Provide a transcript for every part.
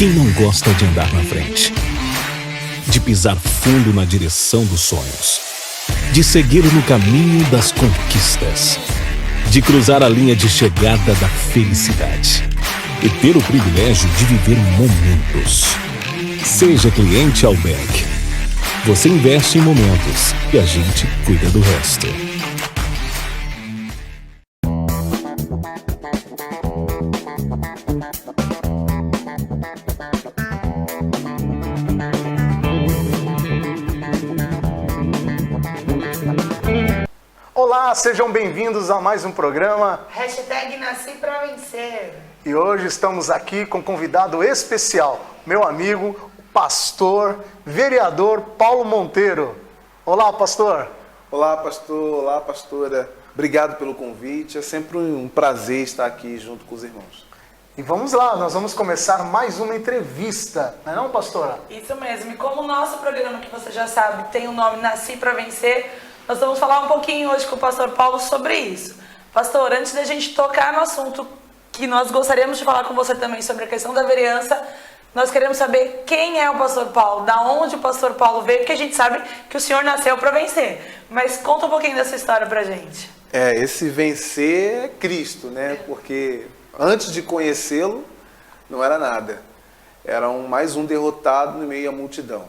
Quem não gosta de andar na frente? De pisar fundo na direção dos sonhos? De seguir no caminho das conquistas? De cruzar a linha de chegada da felicidade? E ter o privilégio de viver momentos? Seja cliente Alberg. Você investe em momentos e a gente cuida do resto. Olá, sejam bem-vindos a mais um programa Hashtag Nasci Pra Vencer. e hoje estamos aqui com um convidado especial, meu amigo, o pastor, vereador Paulo Monteiro. Olá, pastor. Olá, pastor. Olá, pastora. Obrigado pelo convite. É sempre um prazer estar aqui junto com os irmãos. E vamos lá, nós vamos começar mais uma entrevista, não é não, pastora? Isso mesmo. E como o nosso programa, que você já sabe, tem o nome Nasci Pra Vencer, nós vamos falar um pouquinho hoje com o pastor Paulo sobre isso. Pastor, antes da gente tocar no assunto que nós gostaríamos de falar com você também sobre a questão da vereança, nós queremos saber quem é o pastor Paulo, da onde o pastor Paulo veio, porque a gente sabe que o senhor nasceu para vencer. Mas conta um pouquinho dessa história pra gente. Esse vencer é Cristo, né? Porque antes de conhecê-lo, não era nada. Era mais um derrotado no meio à multidão.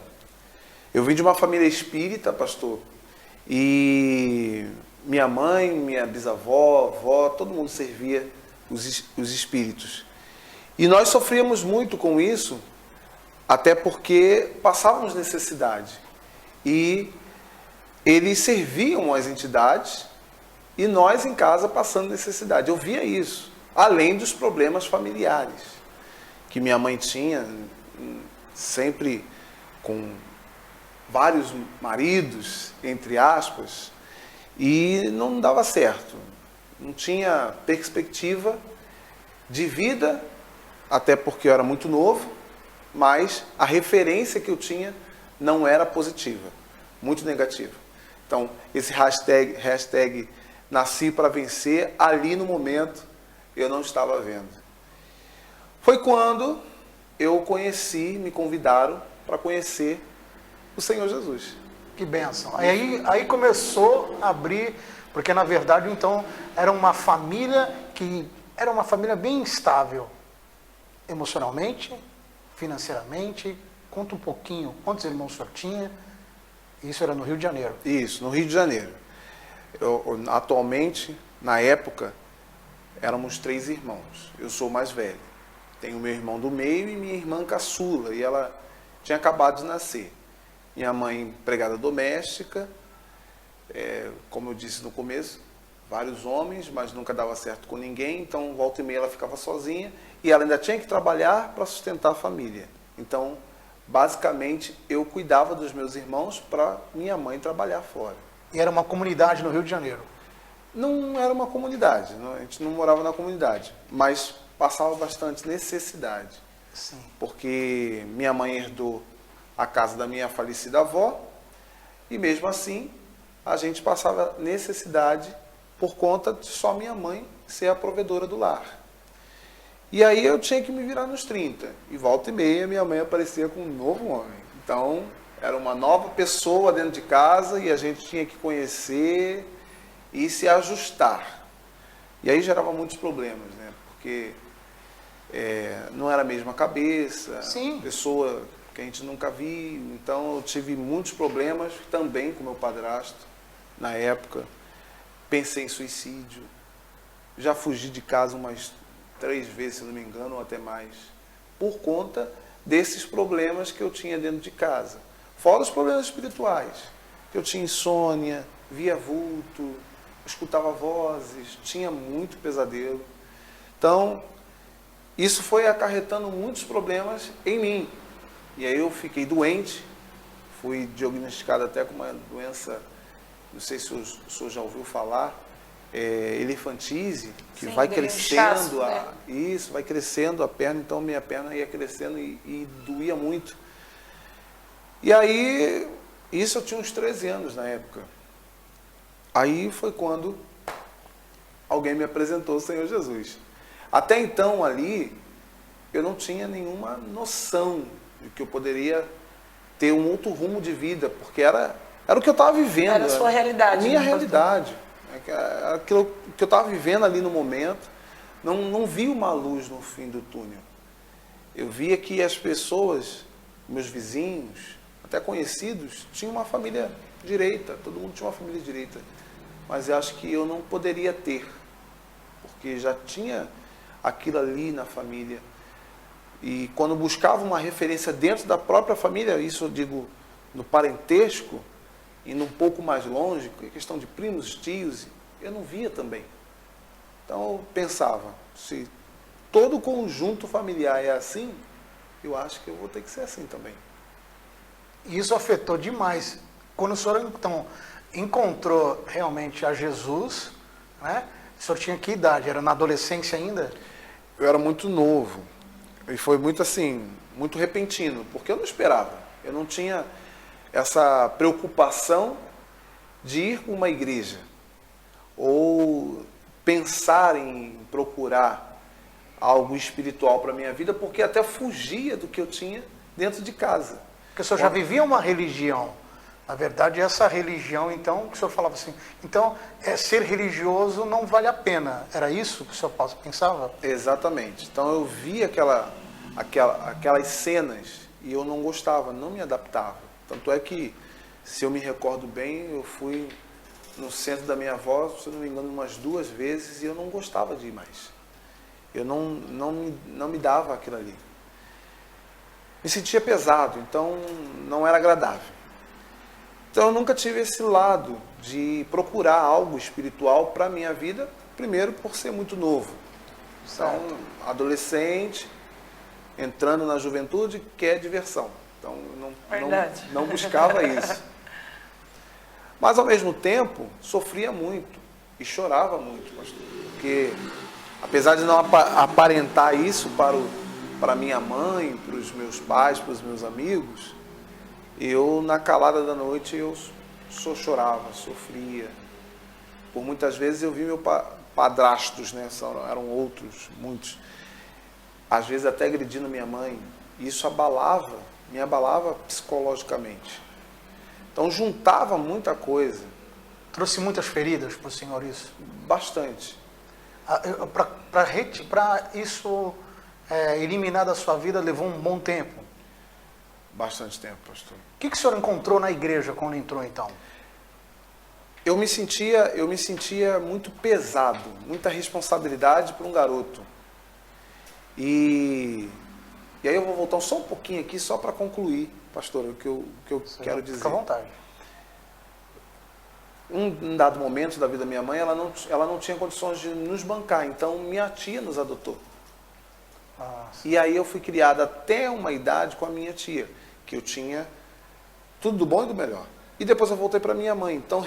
Eu vim de uma família espírita, pastor, e minha mãe, minha bisavó, avó, todo mundo servia os espíritos. E nós sofríamos muito com isso, até porque passávamos necessidade. E eles serviam as entidades e nós em casa passando necessidade. Eu via isso, além dos problemas familiares que minha mãe tinha, sempre com vários maridos, entre aspas, e não dava certo. Não tinha perspectiva de vida, até porque eu era muito novo, mas a referência que eu tinha não era positiva, muito negativa. Então, esse hashtag Nasci Pra Vencer, ali no momento, eu não estava vendo. Foi quando eu conheci, me convidaram para conhecer o Senhor Jesus. Que bênção. Aí começou a abrir, porque na verdade então era uma família bem instável, emocionalmente, financeiramente. Conta um pouquinho, quantos irmãos o senhor tinha? Isso era no Rio de Janeiro. Isso, no Rio de Janeiro. Atualmente, na época, éramos 3 irmãos. Eu sou o mais velho. Tenho meu irmão do meio e minha irmã caçula, e ela tinha acabado de nascer. Minha mãe, empregada doméstica, como eu disse no começo, vários homens, mas nunca dava certo com ninguém, então volta e meia ela ficava sozinha e ela ainda tinha que trabalhar para sustentar a família. Então, basicamente, eu cuidava dos meus irmãos para minha mãe trabalhar fora. E era uma comunidade no Rio de Janeiro. Não era uma comunidade, a gente não morava na comunidade, mas passava bastante necessidade. Sim. Porque minha mãe herdou a casa da minha falecida avó, e mesmo assim a gente passava necessidade por conta de só minha mãe ser a provedora do lar. E aí eu tinha que me virar nos 30, e volta e meia minha mãe aparecia com um novo homem. Então era uma nova pessoa dentro de casa e a gente tinha que conhecer e se ajustar. E aí gerava muitos problemas, né? Porque não era a mesma cabeça, Sim. Pessoa que a gente nunca viu. Então eu tive muitos problemas também com meu padrasto na época. Pensei em suicídio. Já fugi de casa umas 3 vezes, se não me engano, ou até mais, por conta desses problemas que eu tinha dentro de casa. Fora os problemas espirituais. Eu tinha insônia, via vulto, escutava vozes, tinha muito pesadelo. Então, isso foi acarretando muitos problemas em mim. E aí eu fiquei doente, fui diagnosticado até com uma doença, não sei se o senhor já ouviu falar, elefantise, que Sim, vai inchaço, crescendo, né? Isso, vai crescendo a perna, então minha perna ia crescendo e doía muito. E aí, isso eu tinha uns 13 anos na época. Aí foi quando alguém me apresentou o Senhor Jesus. Até então ali, eu não tinha nenhuma noção de que eu poderia ter um outro rumo de vida, porque era o que eu estava vivendo. Era a sua realidade. A minha né, realidade. Aquilo que eu estava vivendo ali no momento, não vi uma luz no fim do túnel. Eu via que as pessoas, meus vizinhos, até conhecidos, tinham uma família direita, todo mundo tinha uma família direita. Mas eu acho que eu não poderia ter, porque já tinha aquilo ali na família. E quando buscava uma referência dentro da própria família, isso eu digo no parentesco, indo um pouco mais longe, questão de primos, tios, eu não via também. Então eu pensava, se todo o conjunto familiar é assim, eu acho que eu vou ter que ser assim também. E isso afetou demais. Quando o senhor, então, encontrou realmente a Jesus, né? O senhor tinha que idade? Era na adolescência ainda? Eu era muito novo. E foi muito assim, muito repentino, porque eu não esperava. Eu não tinha essa preocupação de ir para uma igreja ou pensar em procurar algo espiritual para a minha vida, porque até fugia do que eu tinha dentro de casa. Porque o senhor já vivia uma religião. Na verdade, essa religião, então, que o senhor falava assim, então, ser religioso não vale a pena. Era isso que o senhor pensava? Exatamente. Então eu via aquelas cenas e eu não gostava, não me adaptava. Tanto é que, se eu me recordo bem, eu fui no centro da minha avó, se não me engano, umas 2 vezes e eu não gostava de ir mais. Eu não me dava aquilo ali. Me sentia pesado, então não era agradável. Então eu nunca tive esse lado de procurar algo espiritual para a minha vida, primeiro por ser muito novo. Então, adolescente, entrando na juventude, quer diversão. Então não buscava isso. Mas ao mesmo tempo, sofria muito e chorava muito, pastor. Porque apesar de não aparentar isso para minha mãe, para os meus pais, para os meus amigos, eu, na calada da noite, eu só chorava, sofria. Por muitas vezes eu vi meus padrastos, né? Eram outros, muitos, às vezes até agredindo minha mãe. E isso me abalava psicologicamente. Então juntava muita coisa. Trouxe muitas feridas para o senhor isso? Bastante. Para isso eliminar da sua vida levou um bom tempo? Bastante tempo, pastor. O que o senhor encontrou na igreja quando entrou, então? Eu me sentia muito pesado, muita responsabilidade para um garoto. E aí eu vou voltar só um pouquinho aqui, só para concluir, pastor, o que eu quero dizer. Fica à vontade. Um dado momento da vida da minha mãe, ela não tinha condições de nos bancar, então minha tia nos adotou. E aí eu fui criado até uma idade com a minha tia, que eu tinha tudo do bom e do melhor. E depois eu voltei para minha mãe. Então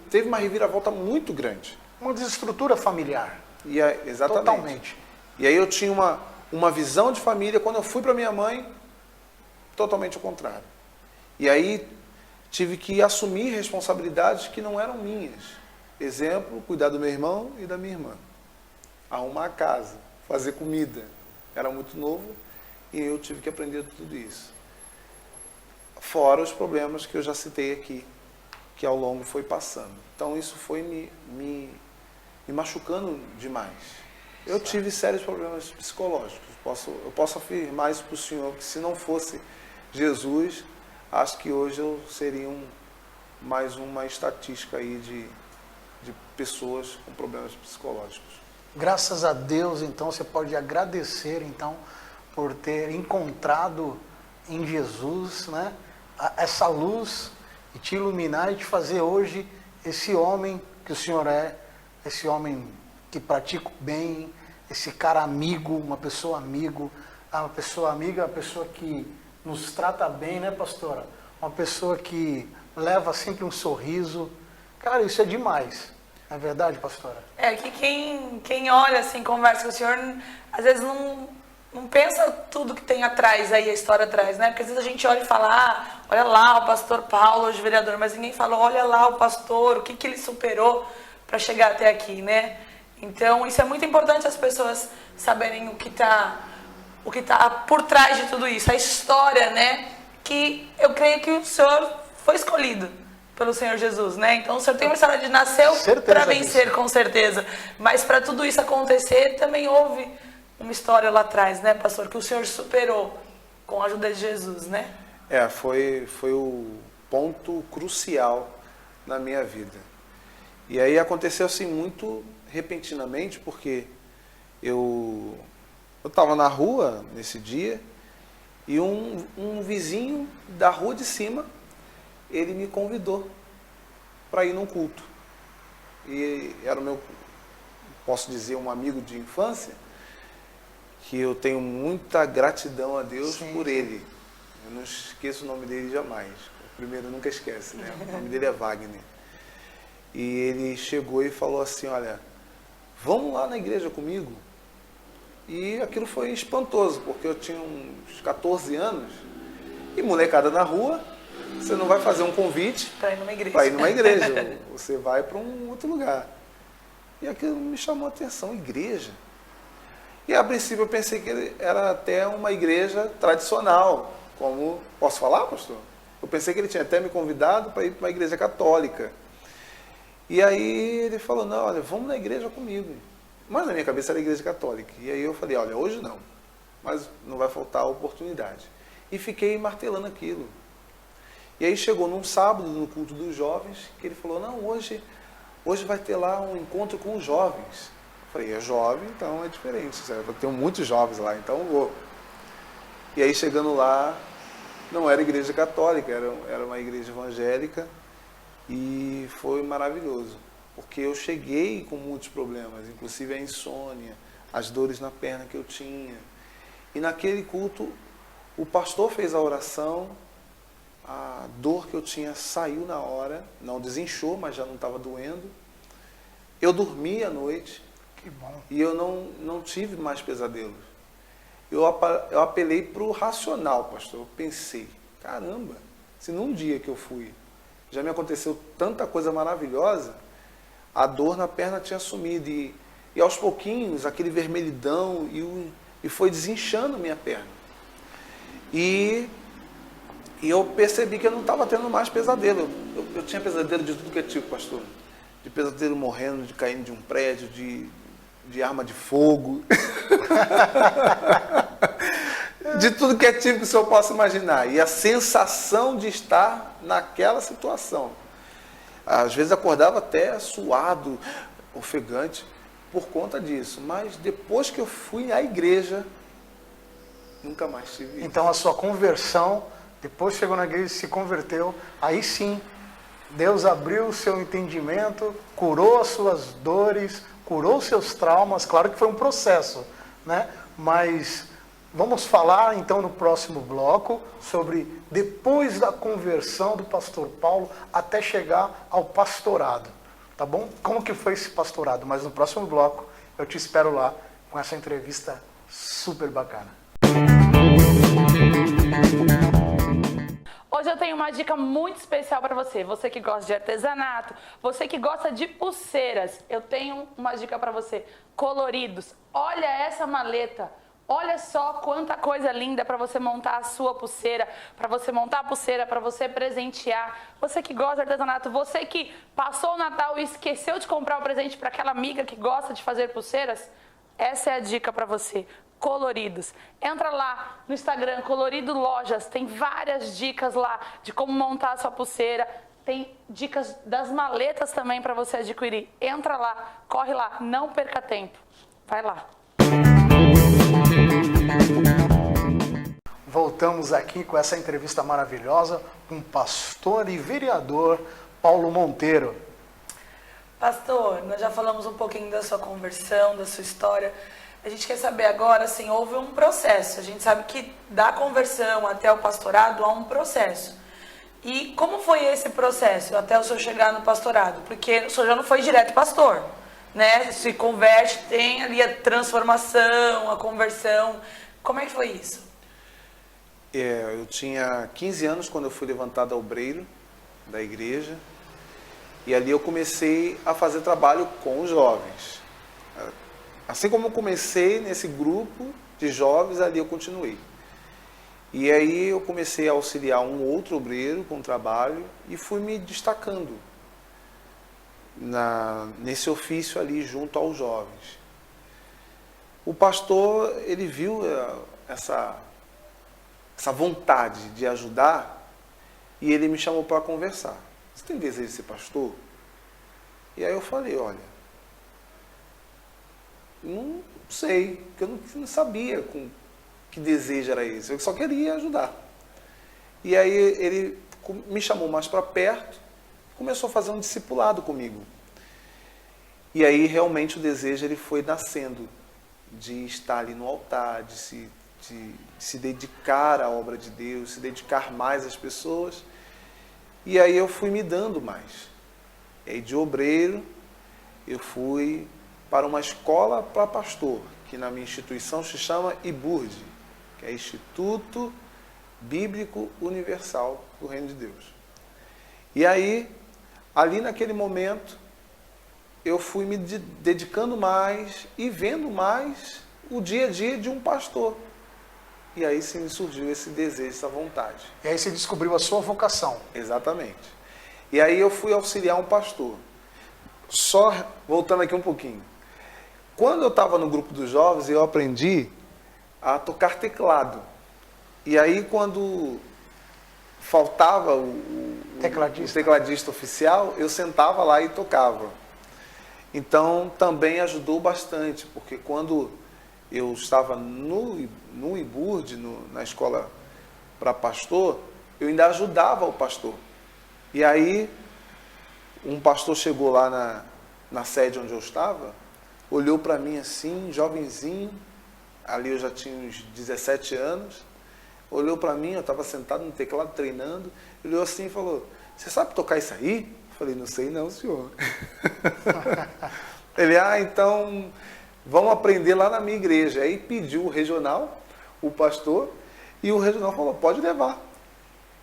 teve uma reviravolta muito grande. Uma desestrutura familiar. Exatamente. Totalmente. E aí eu tinha uma visão de família. Quando eu fui para minha mãe, totalmente o contrário. E aí tive que assumir responsabilidades que não eram minhas. Exemplo, cuidar do meu irmão e da minha irmã. Arrumar a casa, fazer comida. Era muito novo e eu tive que aprender tudo isso. Fora os problemas que eu já citei aqui, que ao longo foi passando. Então isso foi me machucando demais. Eu tive sérios problemas psicológicos. Eu posso afirmar isso para o senhor, que se não fosse Jesus, acho que hoje eu seria mais uma estatística aí de pessoas com problemas psicológicos. Graças a Deus, então, você pode agradecer, então, por ter encontrado em Jesus, né, essa luz e te iluminar e te fazer hoje esse homem que o senhor é, esse homem que pratica o bem, esse cara amigo, uma pessoa amigo, uma pessoa amiga, uma pessoa que nos trata bem, né, pastora? Uma pessoa que leva sempre um sorriso. Cara, isso é demais. Não é verdade, pastora? É que quem olha assim, conversa com o senhor, às vezes não pensa tudo que tem atrás aí, a história atrás, né? Porque às vezes a gente olha e fala, olha lá o pastor Paulo, hoje vereador, mas ninguém fala, olha lá o pastor, o que ele superou para chegar até aqui, né? Então, isso é muito importante as pessoas saberem o o que está por trás de tudo isso, a história, né? Que eu creio que o senhor foi escolhido pelo Senhor Jesus, né? Então o senhor tem uma história de nasceu para vencer, disso. Com certeza. Mas para tudo isso acontecer, também houve uma história lá atrás, né, pastor? Que o senhor superou com a ajuda de Jesus, né? Foi o ponto crucial na minha vida. E aí aconteceu assim muito repentinamente, porque eu estava na rua nesse dia e um vizinho da rua de cima, ele me convidou para ir num culto. E era o meu, posso dizer, um amigo de infância, que eu tenho muita gratidão a Deus por ele. Eu não esqueço o nome dele jamais. O primeiro nunca esquece, né? O nome dele é Wagner. E ele chegou e falou assim, olha, vamos lá na igreja comigo? E aquilo foi espantoso, porque eu tinha uns 14 anos, e molecada na rua, você não vai fazer um convite para ir numa igreja. Para ir numa igreja, você vai para um outro lugar. E aquilo me chamou a atenção, igreja. E a princípio eu pensei que era até uma igreja tradicional, como... Posso falar, pastor? Eu pensei que ele tinha até me convidado para ir para uma igreja católica. E aí ele falou, não, olha, vamos na igreja comigo. Mas na minha cabeça era a igreja católica. E aí eu falei, olha, hoje não, mas não vai faltar a oportunidade. E fiquei martelando aquilo. E aí chegou num sábado, no culto dos jovens, que ele falou, não, hoje vai ter lá um encontro com os jovens. Eu falei, é jovem, então é diferente. Eu tenho muitos jovens lá, então eu vou. E aí chegando lá, não era igreja católica, era uma igreja evangélica. E foi maravilhoso, porque eu cheguei com muitos problemas, inclusive a insônia, as dores na perna que eu tinha. E naquele culto, o pastor fez a oração, a dor que eu tinha saiu na hora, não desinchou, mas já não estava doendo. Eu dormi à noite. Que bom. E eu não tive mais pesadelos. Eu apelei para o racional, pastor. Eu pensei, caramba, se num dia que eu fui, já me aconteceu tanta coisa maravilhosa, a dor na perna tinha sumido. E aos pouquinhos, aquele vermelhidão, e foi desinchando a minha perna. E eu percebi que eu não estava tendo mais pesadelo. Eu tinha pesadelo de tudo que é tipo, pastor. De pesadelo morrendo, de caindo de um prédio, de arma de fogo. De tudo que é tipo que o senhor possa imaginar. E a sensação de estar naquela situação. Às vezes acordava até suado, ofegante, por conta disso. Mas depois que eu fui à igreja, nunca mais tive isso. Então a sua conversão, depois chegou na igreja e se converteu, aí sim, Deus abriu o seu entendimento, curou as suas dores, curou os seus traumas. Claro que foi um processo, né? Mas vamos falar então no próximo bloco sobre depois da conversão do pastor Paulo até chegar ao pastorado, tá bom? Como que foi esse pastorado? Mas no próximo bloco eu te espero lá com essa entrevista super bacana. Hoje eu tenho uma dica muito especial para você. Você que gosta de artesanato, você que gosta de pulseiras, eu tenho uma dica para você. Coloridos. Olha essa maleta. Olha só quanta coisa linda para você montar a sua pulseira, para você montar a pulseira, para você presentear. Você que gosta de artesanato, você que passou o Natal e esqueceu de comprar o presente para aquela amiga que gosta de fazer pulseiras, essa é a dica para você. Coloridos. Entra lá no Instagram, Colorido Lojas, tem várias dicas lá de como montar a sua pulseira. Tem dicas das maletas também para você adquirir. Entra lá, corre lá, não perca tempo. Vai lá. Voltamos aqui com essa entrevista maravilhosa com o pastor e vereador Paulo Monteiro. Pastor, nós já falamos um pouquinho da sua conversão, da sua história. A gente quer saber agora, assim, houve um processo. A gente sabe que da conversão até o pastorado há um processo. E como foi esse processo até o senhor chegar no pastorado? Porque o senhor já não foi direto pastor, né? Se converte, tem ali a transformação, a conversão. Como é que foi isso? Eu tinha 15 anos quando eu fui levantado ao obreiro da igreja. E ali eu comecei a fazer trabalho com os jovens. Assim como eu comecei nesse grupo, de jovens, ali eu continuei. E aí eu comecei a auxiliar um outro obreiro com o trabalho e fui me destacando nesse ofício ali junto aos jovens. O pastor, ele viu essa vontade de ajudar e ele me chamou para conversar. Você tem desejo de ser pastor? E aí eu falei, olha, não sei, porque eu não sabia que desejo era esse, eu só queria ajudar. E aí ele me chamou mais para perto, começou a fazer um discipulado comigo. E aí realmente o desejo ele foi nascendo, de estar ali no altar, de se dedicar à obra de Deus, se dedicar mais às pessoas. E aí eu fui me dando mais. E aí de obreiro eu fui para uma escola para pastor, que na minha instituição se chama IBURD, que é Instituto Bíblico Universal do Reino de Deus. E aí, ali naquele momento, eu fui me dedicando mais e vendo mais o dia a dia de um pastor. E aí sim surgiu esse desejo, essa vontade. E aí você descobriu a sua vocação. Exatamente. E aí eu fui auxiliar um pastor. Só voltando aqui um pouquinho. Quando eu estava no grupo dos jovens, eu aprendi a tocar teclado. E aí quando faltava o tecladista oficial, eu sentava lá e tocava. Então também ajudou bastante, porque quando eu estava no IBURD, na escola para pastor, eu ainda ajudava o pastor. E aí um pastor chegou lá na sede onde eu estava, olhou para mim assim, jovenzinho, ali eu já tinha uns 17 anos, olhou para mim, eu estava sentado no teclado treinando, olhou assim e falou, você sabe tocar isso aí? Eu falei, não sei não, senhor. Ele, então vamos aprender lá na minha igreja. Aí pediu o regional, o pastor, e o regional falou, pode levar.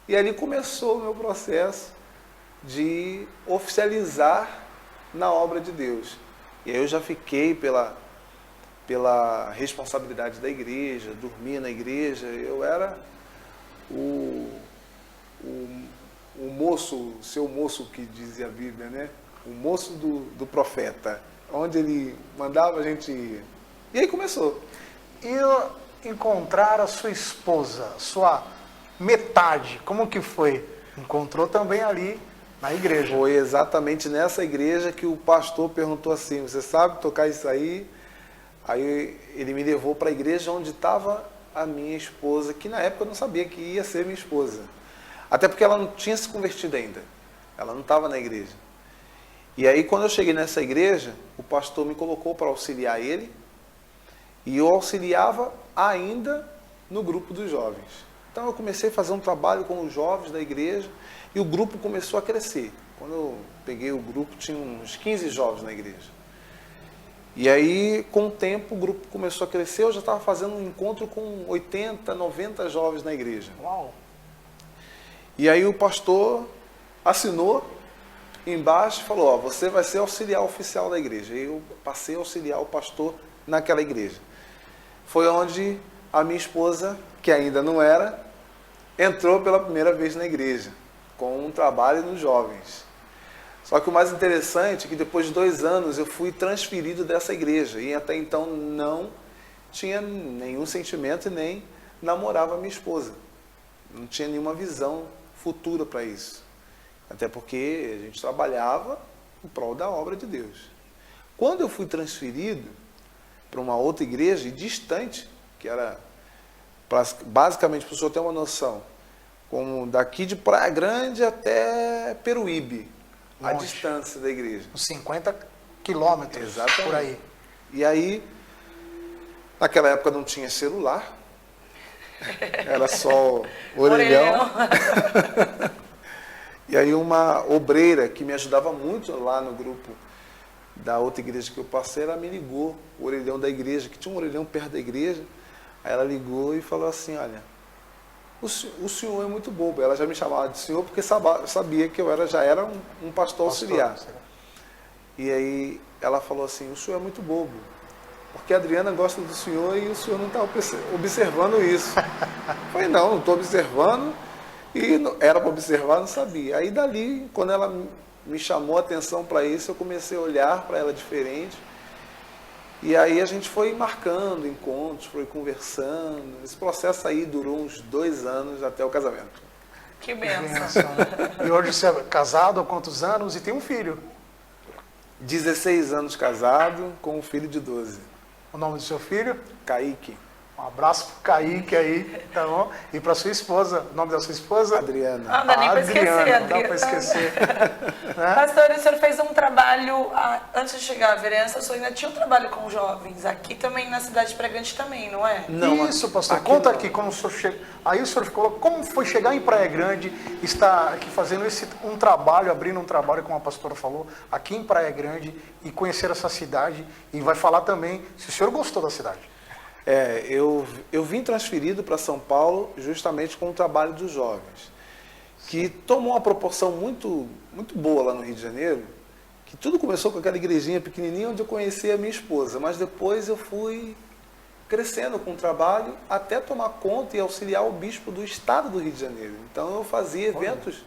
E ali começou o meu processo de oficializar na obra de Deus. E aí eu já fiquei pela responsabilidade da igreja, dormia na igreja, eu era o moço, seu moço que dizia a Bíblia, né? O moço do profeta, onde ele mandava a gente ir. E aí começou. E encontrar a sua esposa, sua metade, como que foi? Encontrou também ali na igreja. Foi exatamente nessa igreja que o pastor perguntou assim, você sabe tocar isso aí? Aí ele me levou para a igreja onde estava a minha esposa, que na época eu não sabia que ia ser minha esposa. Até porque ela não tinha se convertido ainda. Ela não estava na igreja. E aí quando eu cheguei nessa igreja, o pastor me colocou para auxiliar ele. E eu auxiliava ainda no grupo dos jovens. Então eu comecei a fazer um trabalho com os jovens da igreja e o grupo começou a crescer. Quando eu peguei o grupo, tinha uns 15 jovens na igreja. E aí, com o tempo, o grupo começou a crescer, eu já estava fazendo um encontro com 80, 90 jovens na igreja. Uau! E aí o pastor assinou embaixo e falou, você vai ser auxiliar oficial da igreja. E eu passei a auxiliar o pastor naquela igreja. Foi onde a minha esposa, que ainda não era, entrou pela primeira vez na igreja, com um trabalho nos jovens. Só que o mais interessante é que depois de 2 anos eu fui transferido dessa igreja e até então não tinha nenhum sentimento e nem namorava a minha esposa. Não tinha nenhuma visão futura para isso. Até porque a gente trabalhava em prol da obra de Deus. Quando eu fui transferido para uma outra igreja distante, que era basicamente, para o senhor ter uma noção, como daqui de Praia Grande até Peruíbe, a Longe. distância da igreja. Uns 50 quilômetros. Exatamente. Por aí. E aí, naquela época não tinha celular, era só orelhão. E aí uma obreira que me ajudava muito lá no grupo da outra igreja que eu passei, ela me ligou, o orelhão da igreja, que tinha um orelhão perto da igreja. Aí ela ligou e falou assim, olha, o senhor é muito bobo. Ela já me chamava de senhor porque sabia que eu já era um pastor auxiliar. E aí ela falou assim, o senhor é muito bobo, porque a Adriana gosta do senhor e o senhor não está observando isso. Eu falei, não estou observando, e era para observar, não sabia. Aí dali, quando ela me chamou a atenção para isso, eu comecei a olhar para ela diferente. E aí a gente foi marcando encontros, foi conversando. Esse processo aí durou uns 2 anos até o casamento. Que bênção. E hoje você é casado há quantos anos e tem um filho? 16 anos casado, com um filho de 12. O nome do seu filho? Kaique. Um abraço pro Kaique aí, tá bom? E pra sua esposa, o nome da sua esposa? Adriana. Ah, não dá nem pra esquecer, Adriana, não dá Adriana. pra esquecer. Né? Pastor, o senhor fez um trabalho, antes de chegar à vereança, o senhor ainda tinha um trabalho com jovens, aqui também na cidade de Praia também, não é? Não, Isso, pastor. aqui Conta não. aqui como o senhor chegou. Aí o senhor falou como foi chegar em Praia Grande, estar aqui fazendo um trabalho, abrindo um trabalho, como a pastora falou, aqui em Praia Grande e conhecer essa cidade. E vai falar também se o senhor gostou da cidade. Eu vim transferido para São Paulo justamente com o trabalho dos jovens, que tomou uma proporção muito, muito boa lá no Rio de Janeiro, que tudo começou com aquela igrejinha pequenininha onde eu conheci a minha esposa, mas depois eu fui crescendo com o trabalho até tomar conta e auxiliar o bispo do estado do Rio de Janeiro. Então eu fazia eventos.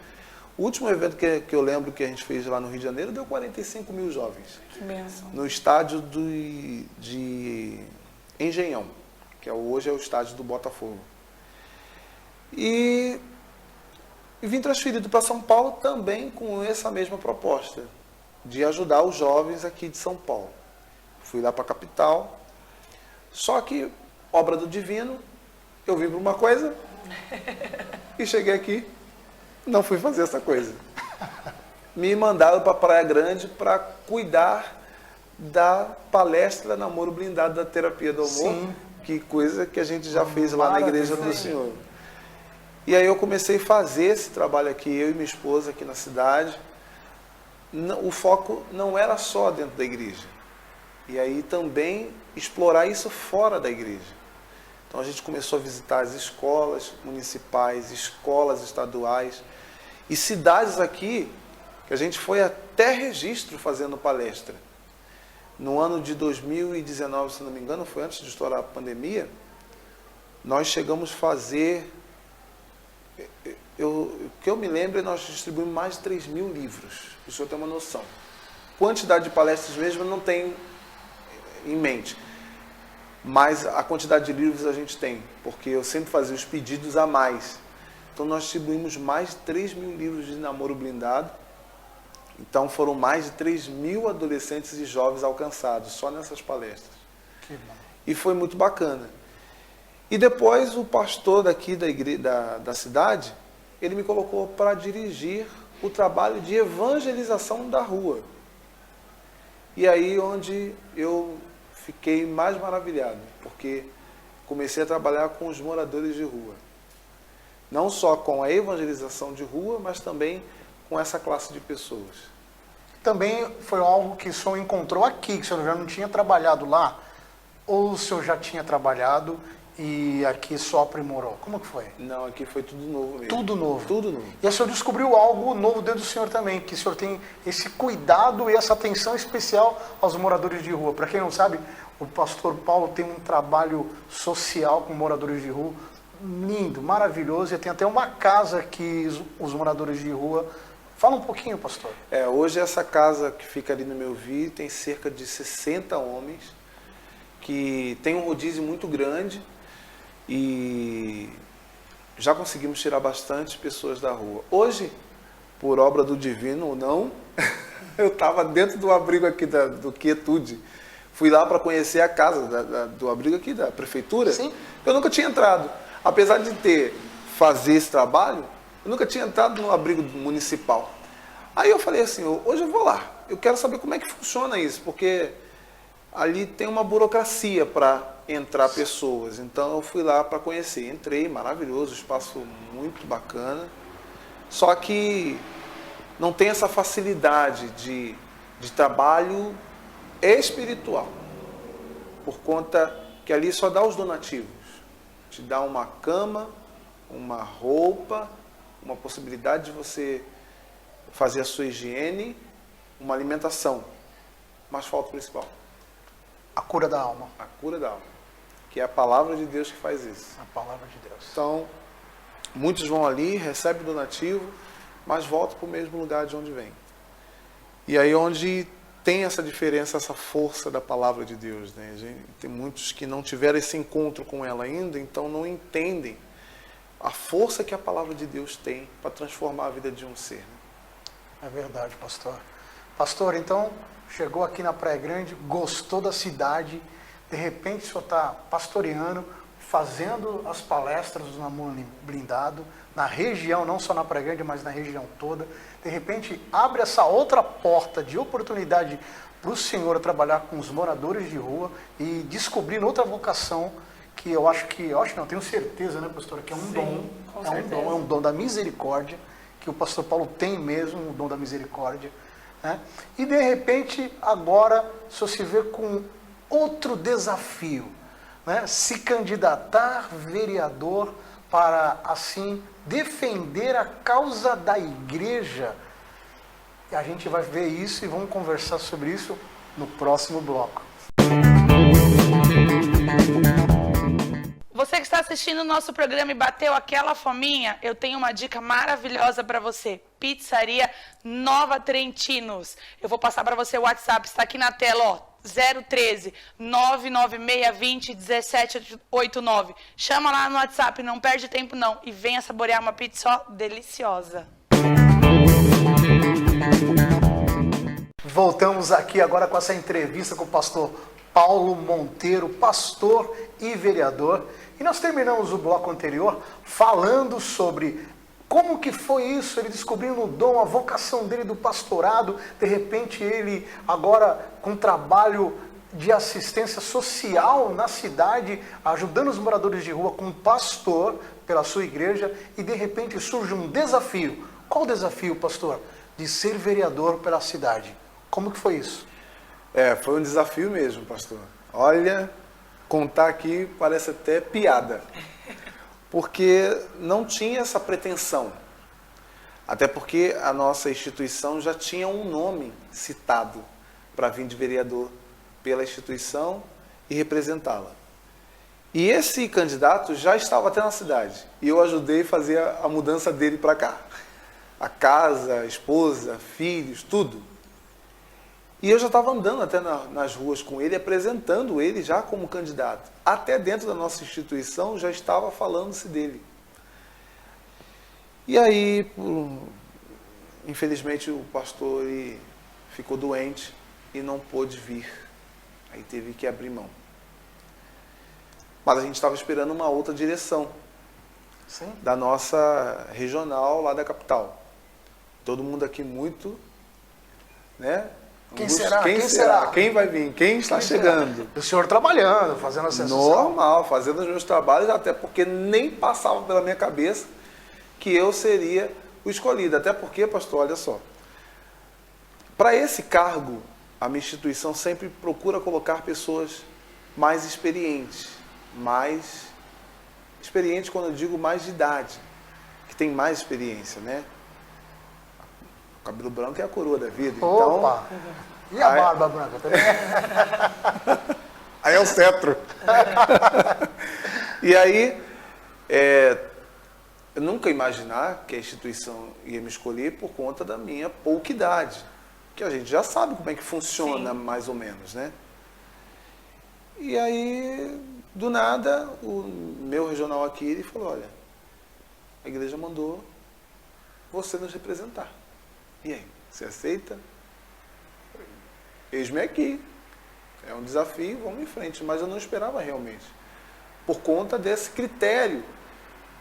O último evento que eu lembro que a gente fez lá no Rio de Janeiro deu 45 mil jovens. Que bênção. No estádio de Engenhão, que hoje é o estádio do Botafogo. E vim transferido para São Paulo também com essa mesma proposta, de ajudar os jovens aqui de São Paulo. Fui lá para a capital, só que, obra do divino, eu vim para uma coisa e cheguei aqui, não fui fazer essa coisa. Me mandaram para Praia Grande para cuidar da palestra Namoro Blindado da Terapia do Amor, Sim. que coisa que a gente já fez lá na Maravilha. Igreja do Senhor. E aí eu comecei a fazer esse trabalho aqui, eu e minha esposa aqui na cidade. O foco não era só dentro da igreja. E aí também explorar isso fora da igreja. Então a gente começou a visitar as escolas municipais, escolas estaduais e cidades aqui que a gente foi até Registro fazendo palestra. No ano de 2019, se não me engano, foi antes de estourar a pandemia, nós chegamos a fazer, o que eu me lembro, nós distribuímos mais de 3 mil livros, para o senhor ter uma noção. Quantidade de palestras mesmo eu não tenho em mente, mas a quantidade de livros a gente tem, porque eu sempre fazia os pedidos a mais. Então nós distribuímos mais de 3 mil livros de namoro blindado. Então foram mais de 3 mil adolescentes e jovens alcançados só nessas palestras. Que bom. E foi muito bacana. E depois o pastor daqui da cidade, ele me colocou para dirigir o trabalho de evangelização da rua. E aí onde eu fiquei mais maravilhado, porque comecei a trabalhar com os moradores de rua. Não só com a evangelização de rua, mas também com essa classe de pessoas. Também foi algo que o senhor encontrou aqui, que o senhor já não tinha trabalhado lá? Ou o senhor já tinha trabalhado e aqui só aprimorou? Como que foi? Não, aqui foi tudo novo mesmo. Tudo novo. Tudo novo. E o senhor descobriu algo novo dentro do senhor também, que o senhor tem esse cuidado e essa atenção especial aos moradores de rua. Para quem não sabe, o pastor Paulo tem um trabalho social com moradores de rua, lindo, maravilhoso, e tem até uma casa que os moradores de rua... Fala um pouquinho, pastor. Hoje essa casa que fica ali no meu vi tem cerca de 60 homens, que tem um rodízio muito grande e já conseguimos tirar bastante pessoas da rua. Hoje, por obra do divino ou não, eu estava dentro do abrigo aqui do Quietude. Fui lá para conhecer a casa do abrigo aqui da prefeitura. Sim. Eu nunca tinha entrado. Apesar de fazer esse trabalho, eu nunca tinha entrado no abrigo municipal. Aí eu falei assim, hoje eu vou lá. Eu quero saber como é que funciona isso, porque ali tem uma burocracia para entrar pessoas. Então eu fui lá para conhecer. Entrei, maravilhoso, espaço muito bacana. Só que não tem essa facilidade de trabalho espiritual. Por conta que ali só dá os donativos. Te dá uma cama, uma roupa, uma possibilidade de você fazer a sua higiene, uma alimentação. Mas falta o principal. A cura da alma. A cura da alma. Que é a palavra de Deus que faz isso. A palavra de Deus. Então, muitos vão ali, recebem donativo, mas voltam para o mesmo lugar de onde vem. E aí onde tem essa diferença, essa força da palavra de Deus, né? Tem muitos que não tiveram esse encontro com ela ainda, então não entendem a força que a palavra de Deus tem para transformar a vida de um ser. Né? É verdade, pastor. Pastor, então, chegou aqui na Praia Grande, gostou da cidade, de repente o senhor está pastoreando, fazendo as palestras do Namoro Blindado, na região, não só na Praia Grande, mas na região toda. De repente, abre essa outra porta de oportunidade para o senhor trabalhar com os moradores de rua e descobrir outra vocação que eu tenho certeza, né, pastora, que é um dom, é um dom da misericórdia, que o pastor Paulo tem mesmo, o dom da misericórdia, né? E de repente, agora, o senhor se vê com outro desafio, né? Se candidatar vereador para, assim, defender a causa da igreja. E a gente vai ver isso e vamos conversar sobre isso no próximo bloco. Você que está assistindo o nosso programa e bateu aquela fominha, eu tenho uma dica maravilhosa para você. Pizzaria Nova Trentinos. Eu vou passar para você o WhatsApp, está aqui na tela, ó. 013 99620 1789. Chama lá no WhatsApp, não perde tempo não. E venha saborear uma pizza ó, deliciosa. Voltamos aqui agora com essa entrevista com o pastor Paulo Monteiro, pastor e vereador. E nós terminamos o bloco anterior falando sobre como que foi isso, ele descobrindo o dom, a vocação dele do pastorado. De repente ele agora com trabalho de assistência social na cidade, ajudando os moradores de rua como pastor pela sua igreja. E de repente surge um desafio. Qual o desafio, pastor? De ser vereador pela cidade. Como que foi isso? Foi um desafio mesmo, pastor. Olha, contar aqui parece até piada, porque não tinha essa pretensão. Até porque a nossa instituição já tinha um nome citado para vir de vereador pela instituição e representá-la. E esse candidato já estava até na cidade, e eu ajudei a fazer a mudança dele para cá. A casa, a esposa, filhos, tudo. E eu já estava andando até nas ruas com ele, apresentando ele já como candidato. Até dentro da nossa instituição já estava falando-se dele. E aí, infelizmente, o pastor ficou doente e não pôde vir. Aí teve que abrir mão. Mas a gente estava esperando uma outra direção. Sim. Da nossa regional lá da capital. Todo mundo aqui muito, né? Quem será? Quem vai vir? Quem está chegando? O senhor trabalhando, fazendo a sessão. Normal, fazendo os meus trabalhos, até porque nem passava pela minha cabeça que eu seria o escolhido. Até porque, pastor, olha só, para esse cargo, a minha instituição sempre procura colocar pessoas mais experientes. Mais experientes quando eu digo mais de idade, que tem mais experiência, né? O cabelo branco é a coroa da vida. Opa! Então, e a barba branca também? Aí é o cetro. E aí, eu nunca imaginar que a instituição ia me escolher por conta da minha pouca idade. Que a gente já sabe como é que funciona, sim, mais ou menos, né? E aí, do nada, o meu regional aqui, ele falou, olha, a igreja mandou você nos representar. E aí, você aceita? Eis-me aqui. É um desafio, vamos em frente. Mas eu não esperava realmente. Por conta desse critério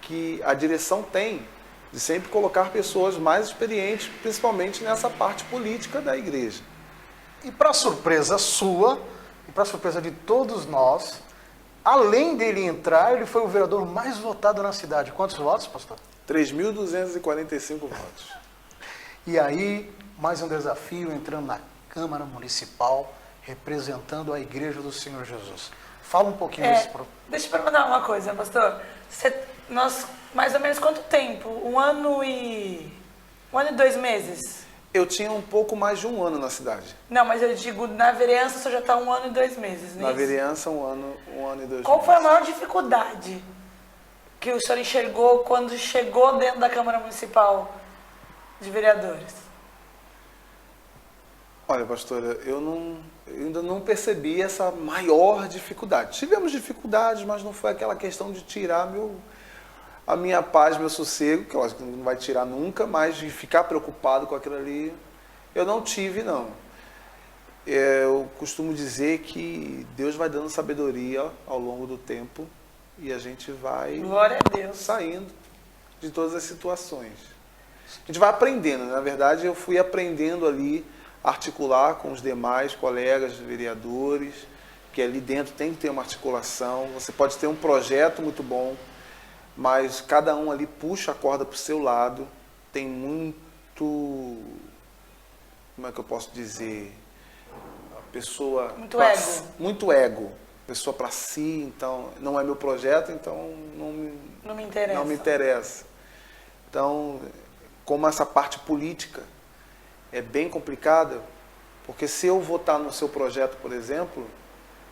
que a direção tem de sempre colocar pessoas mais experientes, principalmente nessa parte política da igreja. E para surpresa sua, e para surpresa de todos nós, além dele entrar, ele foi o vereador mais votado na cidade. Quantos votos, pastor? 3.245 votos. E aí, mais um desafio, entrando na Câmara Municipal, representando a Igreja do Senhor Jesus. Fala um pouquinho disso. Deixa eu perguntar uma coisa, pastor. Nós, mais ou menos quanto tempo? Um ano e 2 meses? Eu tinha um pouco mais de 1 ano na cidade. Não, mas eu digo, na vereança você já está 1 ano e 2 meses, né? Na vereança, 1 ano e 2 Qual meses. foi a maior dificuldade que o senhor enxergou quando chegou dentro da Câmara Municipal de Vereadores? Olha, pastora, eu ainda não percebi essa maior dificuldade. Tivemos dificuldades, mas não foi aquela questão de tirar a minha paz, meu sossego, que eu acho que não vai tirar nunca, mas de ficar preocupado com aquilo ali, eu não tive, não. Eu costumo dizer que Deus vai dando sabedoria ao longo do tempo e a gente vai Glória a Deus. saindo de todas as situações. A gente vai aprendendo, na verdade eu fui aprendendo ali a articular com os demais colegas vereadores, que ali dentro tem que ter uma articulação. Você pode ter um projeto muito bom, mas cada um ali puxa a corda para o seu lado. Tem muito, como é que eu posso dizer, a pessoa... Muito ego. Pessoa para si, então não é meu projeto, então Não me interessa. não me interessa. Então, como essa parte política é bem complicada, porque se eu votar no seu projeto, por exemplo,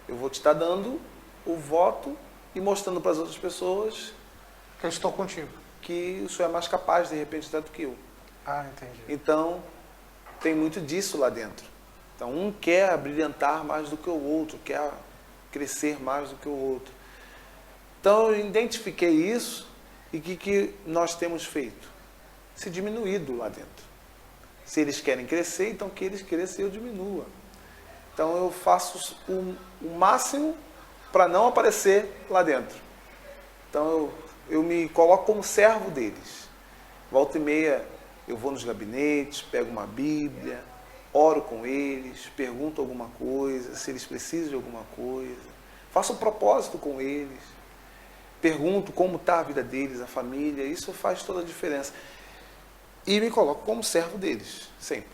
eu vou te estar dando o voto e mostrando para as outras pessoas Que eu estou contigo. que o senhor é mais capaz, de repente, até do que eu. Ah, entendi. Então, tem muito disso lá dentro. Então, um quer brilhantar mais do que o outro, quer crescer mais do que o outro. Então, eu identifiquei isso e o que nós temos feito? Se diminuído lá dentro. Se eles querem crescer, então que eles cresçam e eu diminua. Então, eu faço o máximo para não aparecer lá dentro. Então, eu me coloco como servo deles. Volta e meia, eu vou nos gabinetes, pego uma Bíblia, oro com eles, pergunto alguma coisa, se eles precisam de alguma coisa. Faço um propósito com eles. Pergunto como está a vida deles, a família. Isso faz toda a diferença. E me coloco como servo deles, sempre.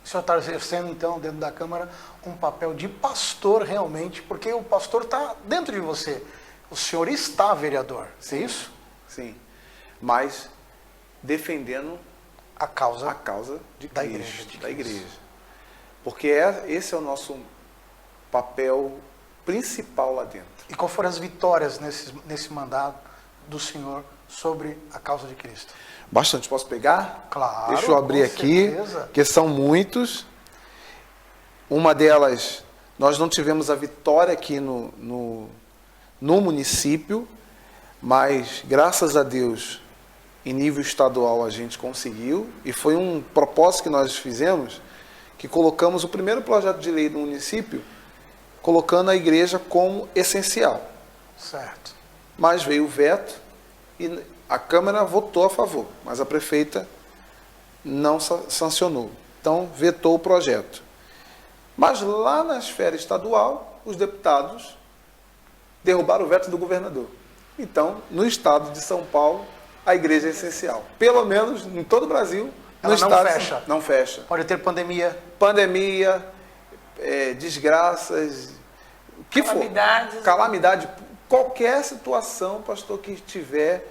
O senhor está exercendo, então, dentro da Câmara, um papel de pastor realmente, porque o pastor está dentro de você. O senhor está vereador, é isso? Sim. Mas defendendo A causa. a causa de Da Cristo, igreja de da Cristo. igreja. Porque esse é o nosso papel principal lá dentro. E qual foram as vitórias nesse mandato do senhor sobre a causa de Cristo? Bastante. Posso pegar? Claro, Deixa eu abrir com aqui, certeza. que são muitos. Uma delas, nós não tivemos a vitória aqui no município, mas graças a Deus, em nível estadual a gente conseguiu, e foi um propósito que nós fizemos, que colocamos o primeiro projeto de lei do município, colocando a igreja como essencial. Certo. Mas veio o veto e a Câmara votou a favor, mas a prefeita não sancionou. Então, vetou o projeto. Mas lá na esfera estadual, os deputados derrubaram o veto do governador. Então, no estado de São Paulo, a igreja é essencial. Pelo menos em todo o Brasil, no Ela não estado fecha. não fecha. Pode ter pandemia. Pandemia, desgraças, o que Calamidades. for. Calamidade. Qualquer situação, pastor, que tiver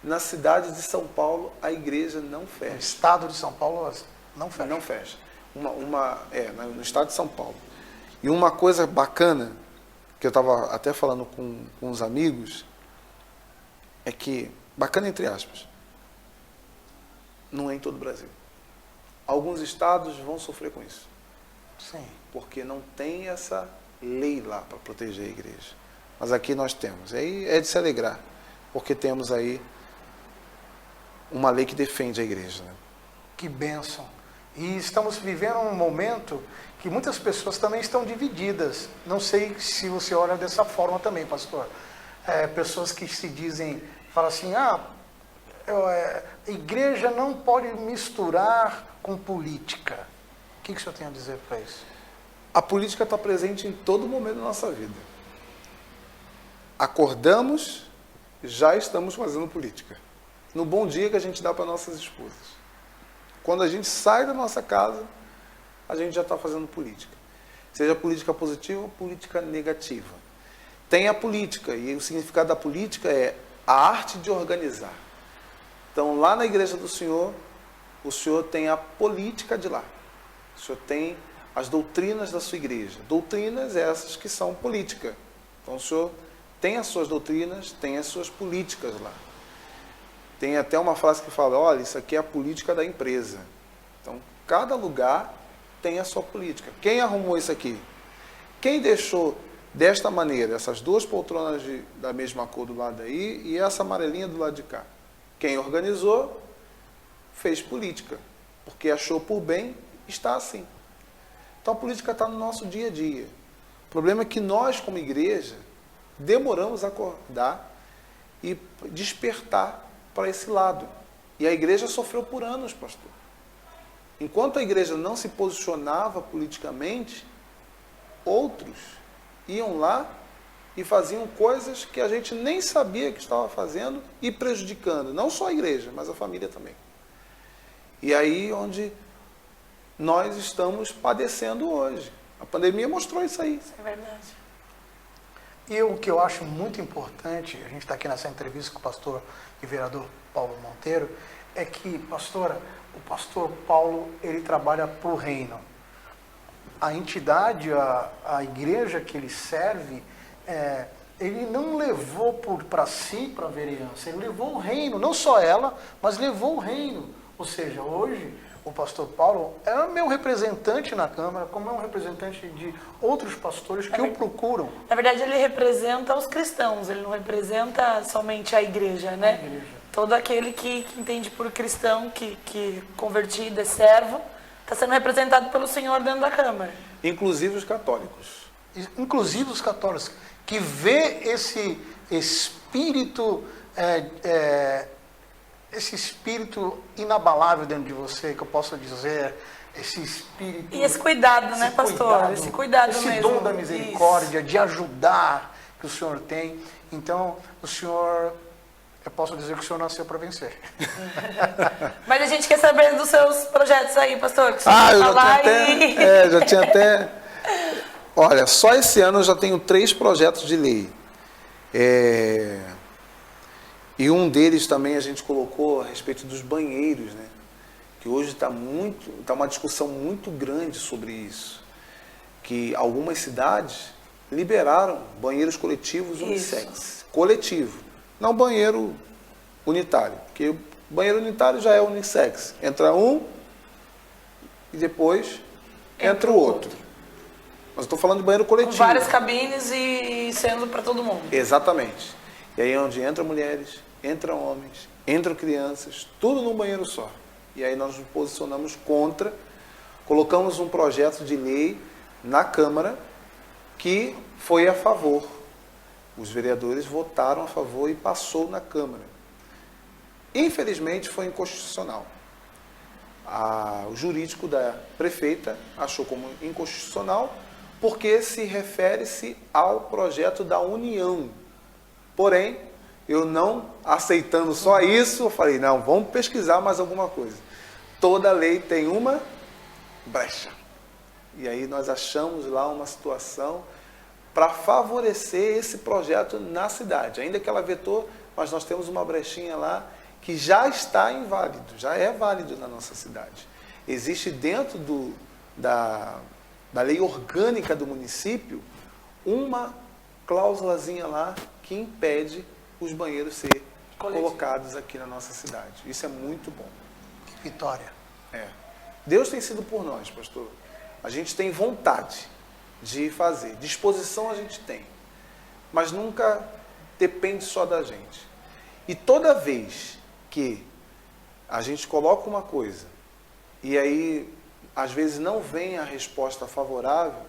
na cidade de São Paulo, a igreja não O fecha. estado de São Paulo não fecha. Não fecha. No estado de São Paulo. E uma coisa bacana, que eu estava até falando com uns amigos, é que, bacana entre aspas, não é em todo o Brasil. Alguns estados vão sofrer com isso, Sim. porque não tem essa lei lá para proteger a igreja. Mas aqui nós temos. Aí é de se alegrar, porque temos aí uma lei que defende a igreja. Né? Que bênção. E estamos vivendo um momento que muitas pessoas também estão divididas. Não sei se você olha dessa forma também, pastor. Pessoas que se dizem, falam assim, a igreja não pode misturar com política. O que o senhor tem a dizer para isso? A política está presente em todo momento da nossa vida. Acordamos, já estamos fazendo política. No bom dia que a gente dá para nossas esposas. Quando a gente sai da nossa casa, a gente já está fazendo política. Seja política positiva ou política negativa. Tem a política, e o significado da política é a arte de organizar. Então, lá na igreja do Senhor, o senhor tem a política de lá. O senhor tem as doutrinas da sua igreja. Doutrinas essas que são política. Então o senhor tem as suas doutrinas, tem as suas políticas lá. Tem até uma frase que fala, olha, isso aqui é a política da empresa. Então, cada lugar tem a sua política. Quem arrumou isso aqui? Quem deixou desta maneira, essas duas poltronas da mesma cor do lado aí e essa amarelinha do lado de cá? Quem organizou, fez política. Porque achou por bem, está assim. Então, a política está no nosso dia a dia. O problema é que nós, como igreja, demoramos a acordar e despertar para esse lado. E a igreja sofreu por anos, pastor. Enquanto a igreja não se posicionava politicamente, outros iam lá e faziam coisas que a gente nem sabia que estava fazendo e prejudicando, não só a igreja, mas a família também. E aí onde nós estamos padecendo hoje. A pandemia mostrou isso aí. Isso é verdade. E o que eu acho muito importante, a gente está aqui nessa entrevista com o pastor e vereador Paulo Monteiro, é que, pastora, o pastor Paulo, ele trabalha para o reino. A entidade, a igreja que ele serve, ele não levou para si, para a vereança, ele levou o reino, não só ela, mas levou o reino. Ou seja, hoje, o pastor Paulo é meu representante na Câmara, como é um representante de outros pastores que o procuram. Na verdade, ele representa os cristãos, ele não representa somente a igreja, né? A igreja. Todo aquele que entende por cristão, que convertido, é servo, está sendo representado pelo Senhor dentro da Câmara. Inclusive os católicos. Inclusive os católicos, que vê esse espírito, esse espírito inabalável dentro de você, que eu posso dizer, esse espírito... E esse cuidado, né, pastor? Esse cuidado esse mesmo. dom da misericórdia, de ajudar que o Senhor tem. Então, o Senhor... Eu posso dizer que o senhor nasceu para vencer. Mas a gente quer saber dos seus projetos aí, pastor. Que o senhor Eu já falar já tinha até... Olha, só esse ano eu já tenho 3 projetos de lei. E um deles também a gente colocou a respeito dos banheiros, né? Que hoje está uma discussão muito grande sobre isso. Que algumas cidades liberaram banheiros coletivos unissex. Coletivo. Não banheiro unitário, porque o banheiro unitário já é unissex. Entra um e depois entra o outro. Mas eu estou falando de banheiro coletivo. Com várias cabines e sendo para todo mundo. Exatamente. E aí é onde entram mulheres, entram homens, entram crianças, tudo num banheiro só. E aí nós nos posicionamos contra, colocamos um projeto de lei na Câmara que foi a favor. Os vereadores votaram a favor e passou na Câmara. Infelizmente foi inconstitucional. O jurídico da prefeita achou como inconstitucional porque se refere-se ao projeto da União. Porém, eu não aceitando só isso, eu falei, não, vamos pesquisar mais alguma coisa. Toda lei tem uma brecha. E aí nós achamos lá uma situação para favorecer esse projeto na cidade. Ainda que ela vetou, mas nós temos uma brechinha lá que já está inválido, já é válido na nossa cidade. Existe dentro da lei orgânica do município uma cláusulazinha lá que impede os banheiros serem colocados aqui na nossa cidade. Isso é muito bom. Que vitória. Deus tem sido por nós, pastor. A gente tem vontade de fazer. Disposição a gente tem. Mas nunca depende só da gente. E toda vez que a gente coloca uma coisa e aí às vezes não vem a resposta favorável,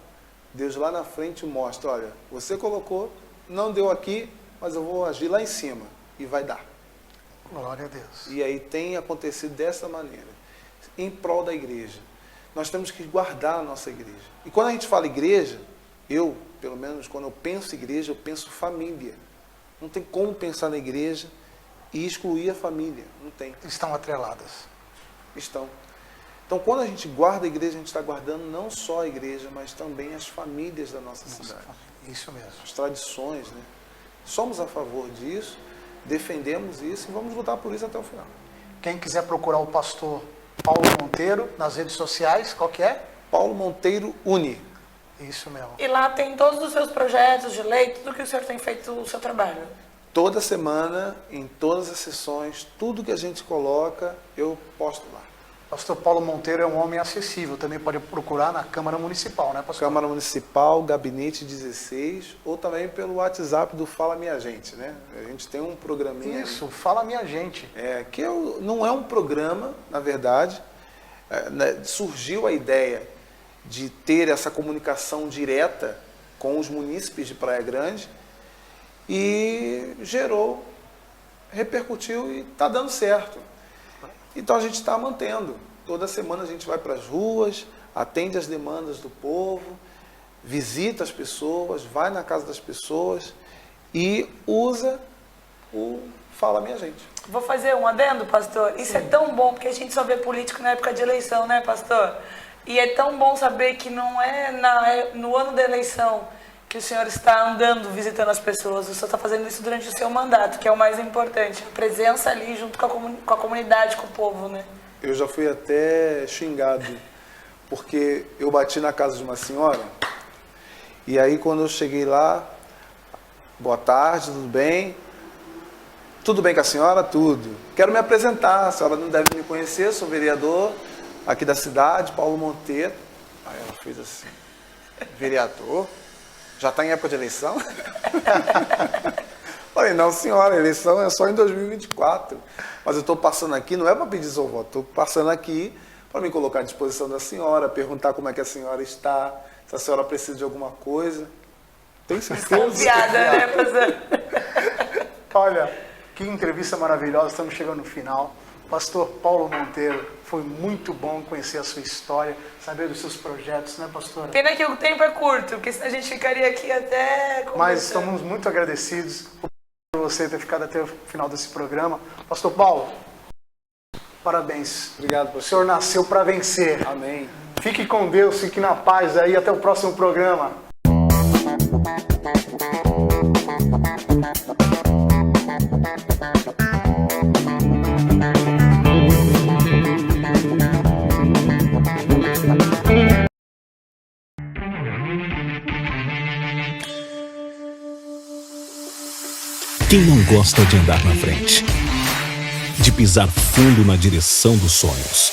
Deus lá na frente mostra, olha, você colocou, não deu aqui, mas eu vou agir lá em cima e vai dar. Glória a Deus. E aí tem acontecido dessa maneira, em prol da igreja. Nós temos que guardar a nossa igreja. E quando a gente fala igreja, eu, pelo menos, quando eu penso igreja, eu penso família. Não tem como pensar na igreja e excluir a família. Não tem. Estão atreladas. Estão. Então, quando a gente guarda a igreja, a gente está guardando não só a igreja, mas também as famílias da nossa cidade. Isso mesmo. As tradições, né? Somos a favor disso, defendemos isso e vamos lutar por isso até o final. Quem quiser procurar o pastor Paulo Monteiro, nas redes sociais, qual que é? Paulo Monteiro Uni. Isso mesmo. E lá tem todos os seus projetos de lei, tudo que o senhor tem feito, o seu trabalho. Toda semana, em todas as sessões, tudo que a gente coloca, eu posto lá. Pastor Paulo Monteiro é um homem acessível, também pode procurar na Câmara Municipal, né, pastor? Câmara Municipal, Gabinete 16, ou também pelo WhatsApp do Fala Minha Gente, né? A gente tem um programinha. Isso, Fala Minha Gente. Não é um programa, na verdade. Surgiu a ideia de ter essa comunicação direta com os munícipes de Praia Grande e repercutiu e está dando certo. Então a gente está mantendo. Toda semana a gente vai para as ruas, atende as demandas do povo, visita as pessoas, vai na casa das pessoas e usa o Fala Minha Gente. Vou fazer um adendo, pastor. Isso é tão bom, porque a gente só vê político na época de eleição, né, pastor? E é tão bom saber que não é no ano da eleição que o senhor está andando, visitando as pessoas. O senhor está fazendo isso durante o seu mandato, que é o mais importante. A presença ali junto com a comunidade, com o povo, né? Eu já fui até xingado, porque eu bati na casa de uma senhora, e aí quando eu cheguei lá, boa tarde, tudo bem? Tudo bem com a senhora? Tudo. Quero me apresentar, a senhora não deve me conhecer, sou vereador aqui da cidade, Paulo Monteiro. Aí ela fez assim, vereador? Já está em época de eleição? Falei, não senhora, a eleição é só em 2024. Mas eu estou passando aqui, não é para pedir seu voto, estou passando aqui para me colocar à disposição da senhora, perguntar como é que a senhora está, se a senhora precisa de alguma coisa. Tem certeza? Confiada, né, pastor? Olha, que entrevista maravilhosa, estamos chegando no final. Pastor Paulo Monteiro, foi muito bom conhecer a sua história, saber dos seus projetos, né, pastora? Pena que o tempo é curto, porque senão a gente ficaria aqui até conversando. Mas estamos muito agradecidos por você ter ficado até o final desse programa. Pastor Paulo, parabéns. Obrigado, O pastor. senhor nasceu para vencer. Amém. Fique com Deus, fique na paz aí, até o próximo programa. Quem não gosta de andar na frente? De pisar fundo na direção dos sonhos?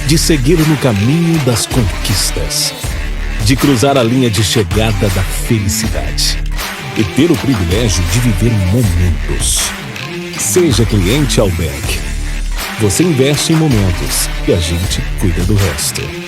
De seguir no caminho das conquistas? De cruzar a linha de chegada da felicidade? E ter o privilégio de viver momentos? Seja cliente Alberg. Você investe em momentos e a gente cuida do resto.